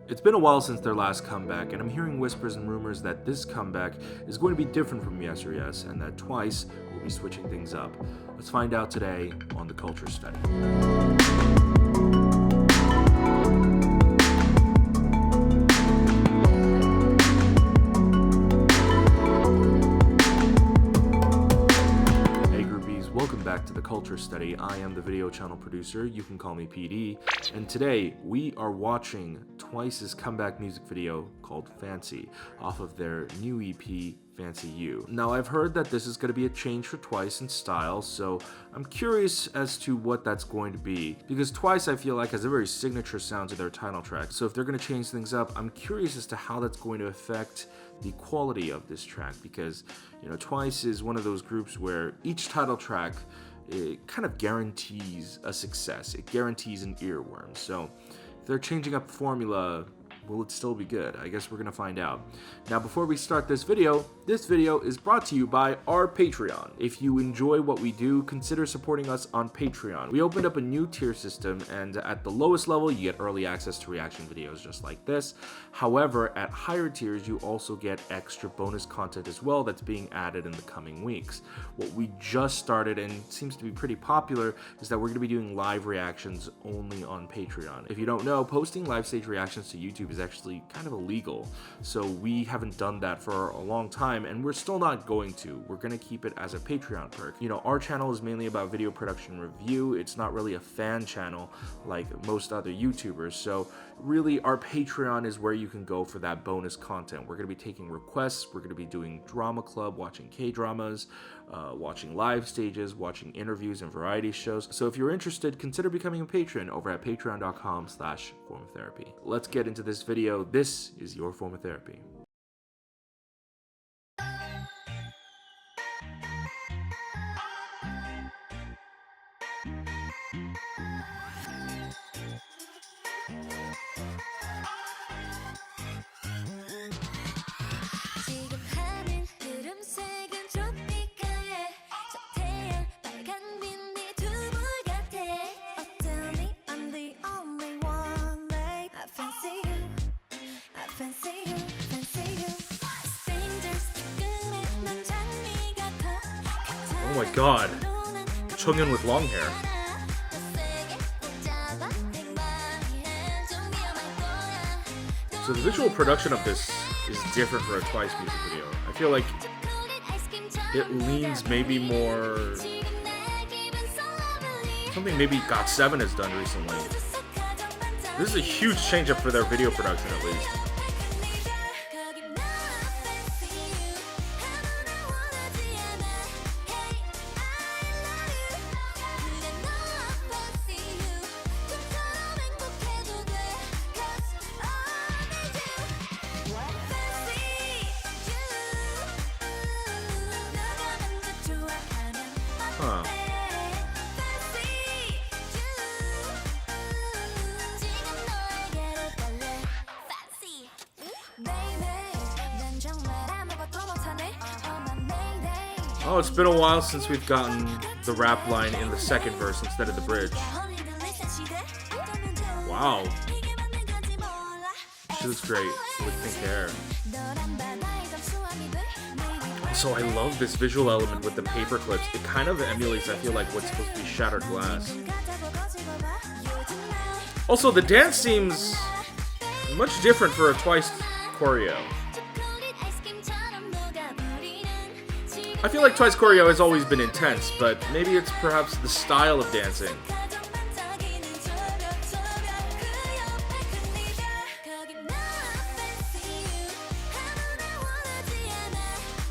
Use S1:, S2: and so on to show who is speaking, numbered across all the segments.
S1: It's been a while since their last comeback, and I'm hearing whispers and rumors that this comeback is going to be different from Yes or Yes, and that Twice will be switching things up. Let's find out today on the Culture Study. Welcome back to the Culture Study. I am the video channel producer, you can call me PD, and today we are watching Twice's comeback music video called Fancy, off of their new EP, Fancy You. Now I've heard that this is going to be a change for Twice in style, so I'm curious as to what that's going to be, because Twice I feel like has a very signature sound to their title track, so if they're going to change things up, I'm curious as to how that's going to affect the quality of this track, because Twice is one of those groups where each title track, it kind of guarantees a success. It guarantees an earworm. So if they're changing up the formula, will it still be good? I guess we're gonna find out. Now, before we start this video is brought to you by our Patreon. If you enjoy what we do, consider supporting us on Patreon. We opened up a new tier system, and at the lowest level, you get early access to reaction videos just like this. However, at higher tiers, you also get extra bonus content as well that's being added in the coming weeks. What we just started, and seems to be pretty popular, is that we're gonna be doing live reactions only on Patreon. If you don't know, posting live stage reactions to YouTube is actually kind of illegal, so we haven't done that for a long time, and we're still not going to. We're gonna keep it as a Patreon perk. Our channel is mainly about video production review. It's not really a fan channel like most other YouTubers, so really our Patreon is where you can go for that bonus content. We're gonna be taking requests, we're gonna be doing drama club, watching K-dramas, watching live stages, watching interviews and variety shows. So if you're interested, consider becoming a patron over at patreon.com/formatherapy. Let's get into this video. This is your form of therapy. Oh my god, Chunghyun with long hair. So the visual production of this is different for a Twice music video. I feel like it leans maybe more something maybe GOT7 has done recently. This is a huge change up for their video production at least. Huh. Oh, it's been a while since we've gotten the rap line in the second verse instead of the bridge. Wow. She looks great with pink hair. So I love this visual element with the paper clips. It kind of emulates, I feel like, what's supposed to be shattered glass. Also, the dance seems much different for a Twice choreo. I feel like Twice choreo has always been intense, but maybe it's perhaps the style of dancing.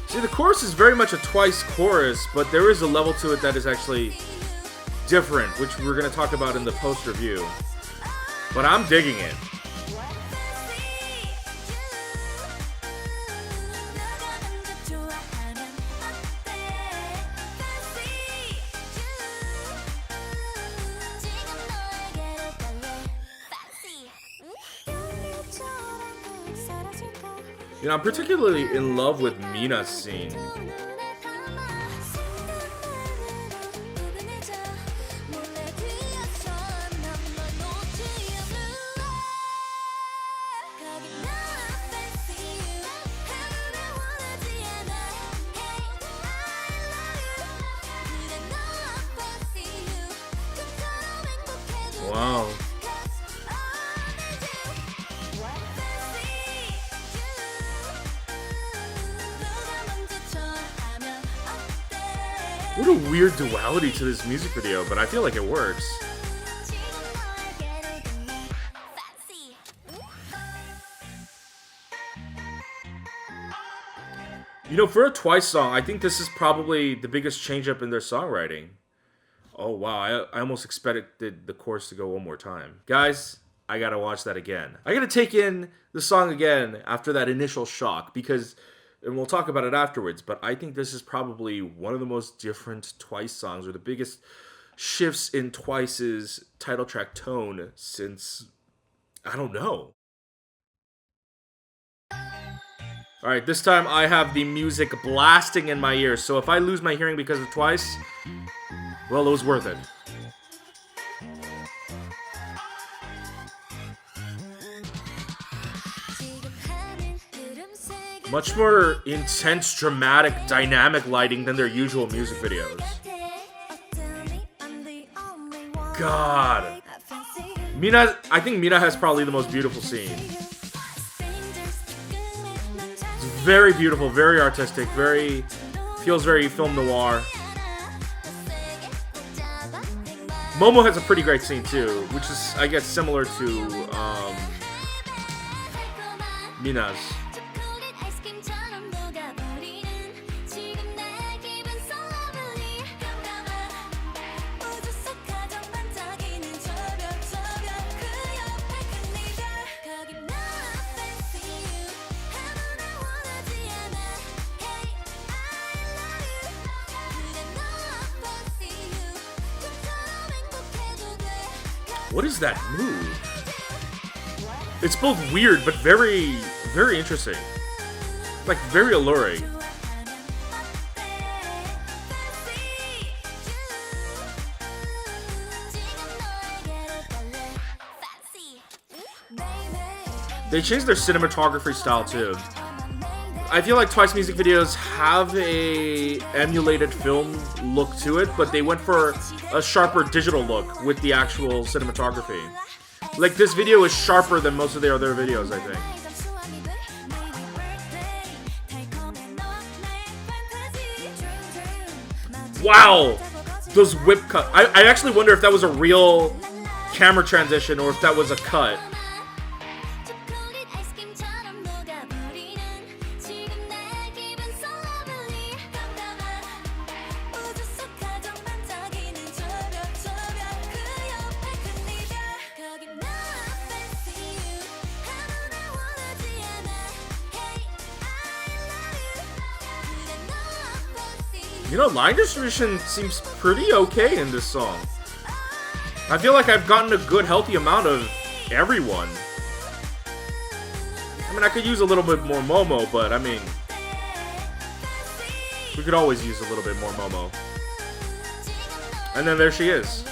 S1: See, the chorus is very much a Twice chorus, but there is a level to it that is actually different, which we're going to talk about in the post-review. But I'm digging it. I'm particularly in love with Mina's scene. Oh. What a weird duality to this music video, but I feel like it works. You know, for a Twice song, I think this is probably the biggest change up in their songwriting. Oh wow, I almost expected the chorus to go one more time. Guys, I gotta watch that again. I gotta take in the song again after that initial shock, because, and we'll talk about it afterwards, but I think this is probably one of the most different Twice songs, or the biggest shifts in Twice's title track tone since, I don't know. Alright, this time I have the music blasting in my ears, so if I lose my hearing because of Twice, well, it was worth it. Much more intense, dramatic, dynamic lighting than their usual music videos. God. Mina, I think Mina has probably the most beautiful scene. It's very beautiful, very artistic, feels very film noir. Momo has a pretty great scene too, which is, I guess, similar to Mina's. What is that move? It's both weird, but very, very interesting. Like, very alluring. They changed their cinematography style, too. I feel like Twice music videos have a emulated film look to it, but they went for a sharper digital look with the actual cinematography. Like, this video is sharper than most of their other videos, I think. Wow! Those whip cut. I actually wonder if that was a real camera transition or if that was a cut. You know, line distribution seems pretty okay in this song. I feel like I've gotten a good, healthy amount of everyone. I mean, I could use a little bit more Momo, but I mean, we could always use a little bit more Momo. And then there she is.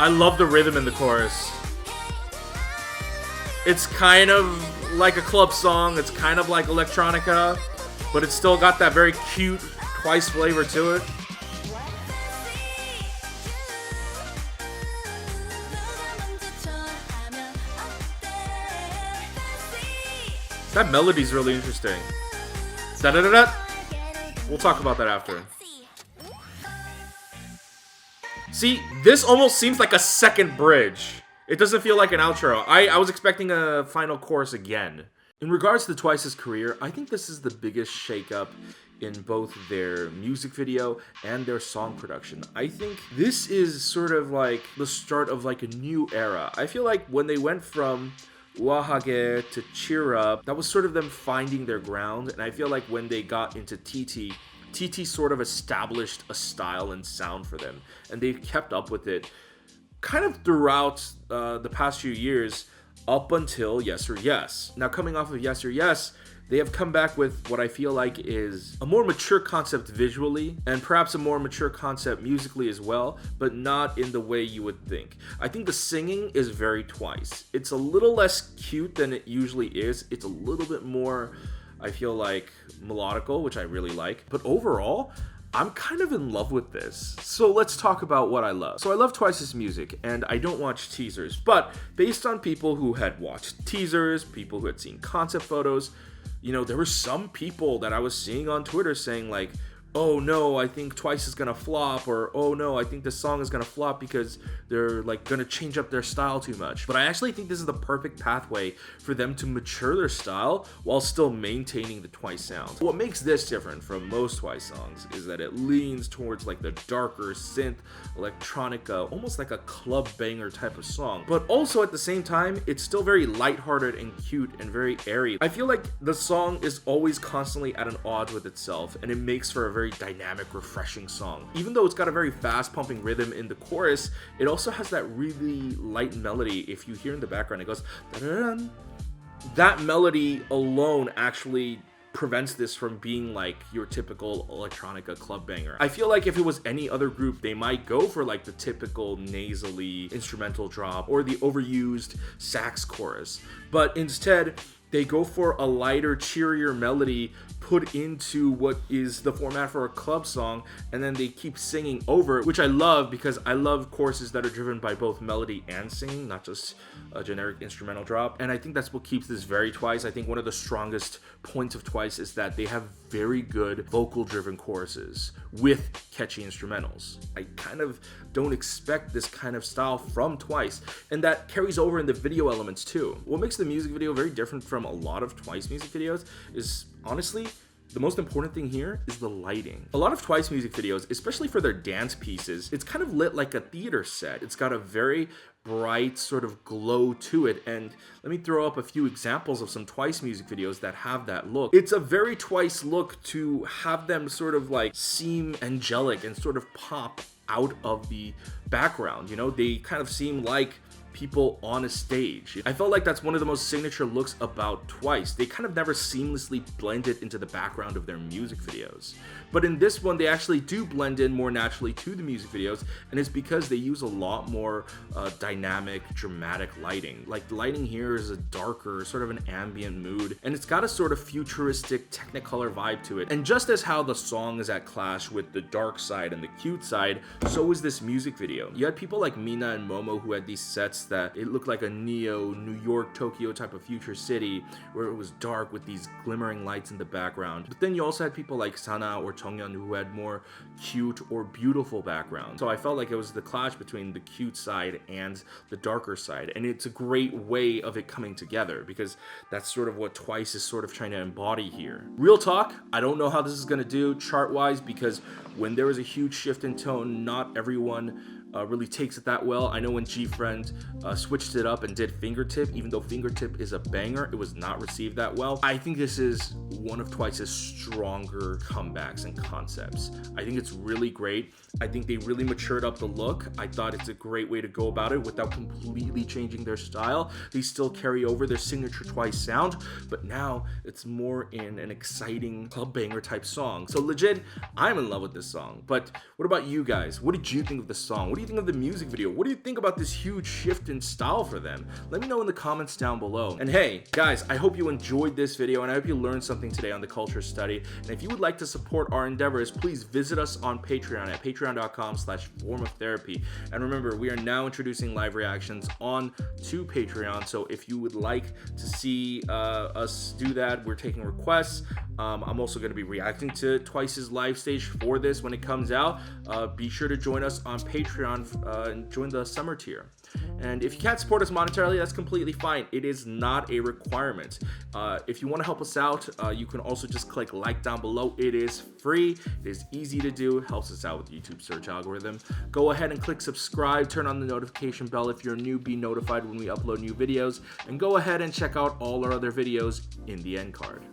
S1: I love the rhythm in the chorus. It's kind of like a club song, it's kind of like electronica, but it's still got that very cute Twice flavor to it. That melody's really interesting. Da-da-da-da. We'll talk about that after. See, this almost seems like a second bridge. It doesn't feel like an outro. I was expecting a final chorus again. In regards to Twice's career, I think this is the biggest shakeup in both their music video and their song production. I think this is sort of like the start of like a new era. I feel like when they went from Wahage to Cheer Up, that was sort of them finding their ground, and I feel like when they got into TT sort of established a style and sound for them, and they've kept up with it kind of throughout the past few years up until Yes or Yes. Now, coming off of Yes or Yes, they have come back with what I feel like is a more mature concept visually, and perhaps a more mature concept musically as well, but not in the way you would think. I think the singing is very Twice. It's a little less cute than it usually is. It's a little bit more, I feel like, melodical, which I really like. But overall, I'm kind of in love with this. So let's talk about what I love. So I love Twice's music, and I don't watch teasers, but based on people who had watched teasers, people who had seen concept photos, you know, there were some people that I was seeing on Twitter saying like, oh no, I think Twice is gonna flop, or oh no, I think this song is gonna flop because they're like gonna change up their style too much. But I actually think this is the perfect pathway for them to mature their style while still maintaining the Twice sound. What makes this different from most Twice songs is that it leans towards like the darker synth, electronica, almost like a club banger type of song. But also at the same time, it's still very lighthearted and cute and very airy. I feel like the song is always constantly at an odds with itself, and it makes for a very dynamic, refreshing song. Even though it's got a very fast pumping rhythm in the chorus, it also has that really light melody. If you hear in the background, it goes da-da-dun. That melody alone actually prevents this from being like your typical electronica club banger. I feel like if it was any other group, they might go for like the typical nasally instrumental drop or the overused sax chorus, but instead they go for a lighter, cheerier melody put into what is the format for a club song, and then they keep singing over it, which I love because I love choruses that are driven by both melody and singing, not just a generic instrumental drop. And I think that's what keeps this very Twice. I think one of the strongest points of Twice is that they have very good vocal driven choruses with catchy instrumentals. I kind of don't expect this kind of style from Twice, and that carries over in the video elements too. What makes the music video very different from a lot of Twice music videos is, honestly, the most important thing here is the lighting. A lot of Twice music videos, especially for their dance pieces, it's kind of lit like a theater set. It's got a very bright sort of glow to it, and let me throw up a few examples of some Twice music videos that have that look. It's a very Twice look to have them sort of like seem angelic and sort of pop out of the background. You know, they kind of seem like people on a stage. I felt like that's one of the most signature looks about Twice. They kind of never seamlessly blend it into the background of their music videos. But in this one, they actually do blend in more naturally to the music videos, and it's because they use a lot more dynamic, dramatic lighting. Like the lighting here is a darker, sort of an ambient mood, and it's got a sort of futuristic Technicolor vibe to it. And just as how the song is at clash with the dark side and the cute side, so is this music video. You had people like Mina and Momo who had these sets that it looked like a Neo, New York, Tokyo type of future city where it was dark with these glimmering lights in the background. But then you also had people like Sana or Chongyeon who had more cute or beautiful backgrounds. So I felt like it was the clash between the cute side and the darker side, and it's a great way of it coming together because that's sort of what Twice is sort of trying to embody here. Real talk, I don't know how this is going to do chart-wise because when there is a huge shift in tone, not everyone really takes it that well. I know when G-Friend switched it up and did Fingertip, even though Fingertip is a banger, it was not received that well. I think this is one of Twice's stronger comebacks and concepts. I think it's really great. I think they really matured up the look. I thought it's a great way to go about it without completely changing their style. They still carry over their signature Twice sound, but now it's more in an exciting club banger type song. So legit, I'm in love with this song. But what about you guys? What did you think of the song? What do you think of the music video? What do you think about this huge shift in style for them? Let me know in the comments down below. And hey, guys, I hope you enjoyed this video and I hope you learned something today on the Culture Study. And if you would like to support our endeavors, please visit us on Patreon at patreon.com/formoftherapy. And remember, we are now introducing live reactions on to Patreon. So if you would like to see us do that, we're taking requests. I'm also going to be reacting to Twice's live stage for this when it comes out. Be sure to join us on Patreon and join the summer tier. And if you can't support us monetarily, that's completely fine. It is not a requirement. If you want to help us out, you can also just click like down below. It is free. It is easy to do. It helps us out with YouTube search algorithm. Go ahead and click subscribe. Turn on the notification bell if you're new. Be notified when we upload new videos. And go ahead and check out all our other videos in the end card.